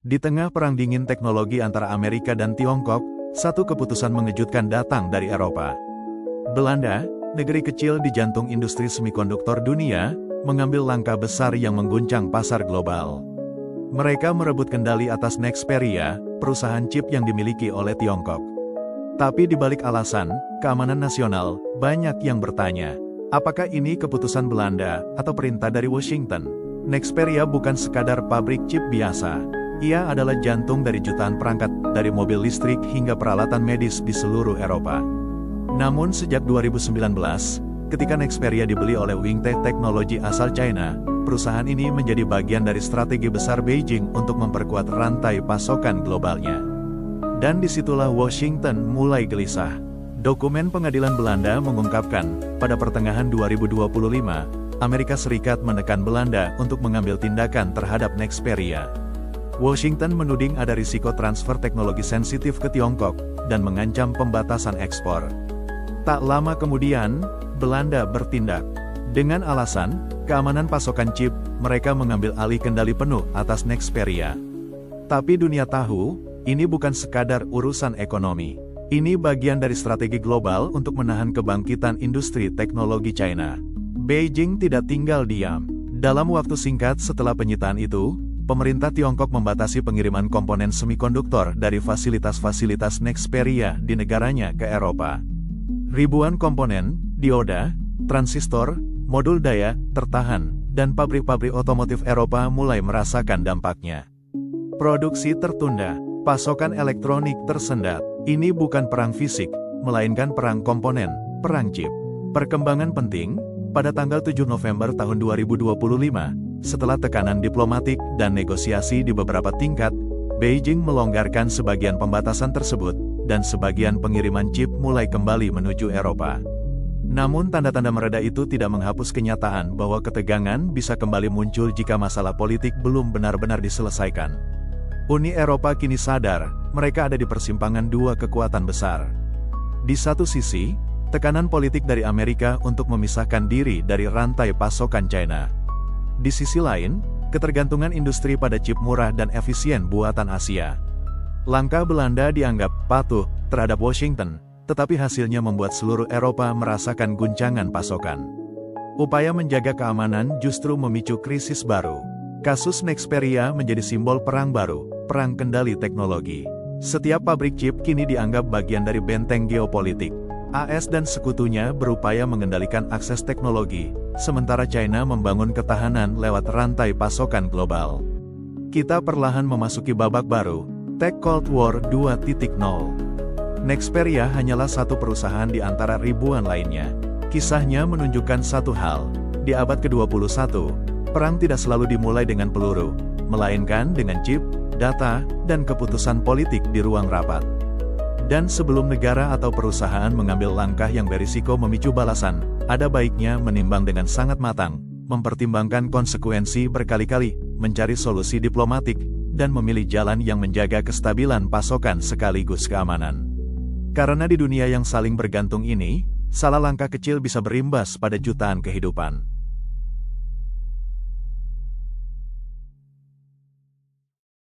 Di tengah perang dingin teknologi antara Amerika dan Tiongkok, satu keputusan mengejutkan datang dari Eropa. Belanda, negeri kecil di jantung industri semikonduktor dunia, mengambil langkah besar yang mengguncang pasar global. Mereka merebut kendali atas Nexperia, perusahaan chip yang dimiliki oleh Tiongkok. Tapi di balik alasan keamanan nasional, banyak yang bertanya, apakah ini keputusan Belanda atau perintah dari Washington? Nexperia bukan sekadar pabrik chip biasa. Ia adalah jantung dari jutaan perangkat, dari mobil listrik hingga peralatan medis di seluruh Eropa. Namun sejak 2019, ketika Nexperia dibeli oleh Wingtech Teknologi asal China, perusahaan ini menjadi bagian dari strategi besar Beijing untuk memperkuat rantai pasokan globalnya. Dan disitulah Washington mulai gelisah. Dokumen pengadilan Belanda mengungkapkan, pada pertengahan 2025, Amerika Serikat menekan Belanda untuk mengambil tindakan terhadap Nexperia. Washington menuding ada risiko transfer teknologi sensitif ke Tiongkok, dan mengancam pembatasan ekspor. Tak lama kemudian, Belanda bertindak. Dengan alasan keamanan pasokan chip, mereka mengambil alih kendali penuh atas Nexperia. Tapi dunia tahu, ini bukan sekadar urusan ekonomi. Ini bagian dari strategi global untuk menahan kebangkitan industri teknologi China. Beijing tidak tinggal diam. Dalam waktu singkat setelah penyitaan itu, pemerintah Tiongkok membatasi pengiriman komponen semikonduktor dari fasilitas-fasilitas Nexperia di negaranya ke Eropa. Ribuan komponen, dioda, transistor, modul daya, tertahan, dan pabrik-pabrik otomotif Eropa mulai merasakan dampaknya. Produksi tertunda, pasokan elektronik tersendat. Ini bukan perang fisik, melainkan perang komponen, perang chip. Perkembangan penting, pada tanggal 7 November tahun 2025, setelah tekanan diplomatik dan negosiasi di beberapa tingkat, Beijing melonggarkan sebagian pembatasan tersebut, dan sebagian pengiriman chip mulai kembali menuju Eropa. Namun tanda-tanda mereda itu tidak menghapus kenyataan bahwa ketegangan bisa kembali muncul jika masalah politik belum benar-benar diselesaikan. Uni Eropa kini sadar, mereka ada di persimpangan dua kekuatan besar. Di satu sisi, tekanan politik dari Amerika untuk memisahkan diri dari rantai pasokan China. Di sisi lain, ketergantungan industri pada chip murah dan efisien buatan Asia. Langkah Belanda dianggap patuh terhadap Washington, tetapi hasilnya membuat seluruh Eropa merasakan guncangan pasokan. Upaya menjaga keamanan justru memicu krisis baru. Kasus Nexperia menjadi simbol perang baru, perang kendali teknologi. Setiap pabrik chip kini dianggap bagian dari benteng geopolitik. AS dan sekutunya berupaya mengendalikan akses teknologi, sementara China membangun ketahanan lewat rantai pasokan global. Kita perlahan memasuki babak baru, Tech Cold War 2.0. Nexperia hanyalah satu perusahaan di antara ribuan lainnya. Kisahnya menunjukkan satu hal, di abad ke-21, perang tidak selalu dimulai dengan peluru, melainkan dengan chip, data, dan keputusan politik di ruang rapat. Dan sebelum negara atau perusahaan mengambil langkah yang berisiko memicu balasan, ada baiknya menimbang dengan sangat matang, mempertimbangkan konsekuensi berkali-kali, mencari solusi diplomatik, dan memilih jalan yang menjaga kestabilan pasokan sekaligus keamanan. Karena di dunia yang saling bergantung ini, salah langkah kecil bisa berimbas pada jutaan kehidupan.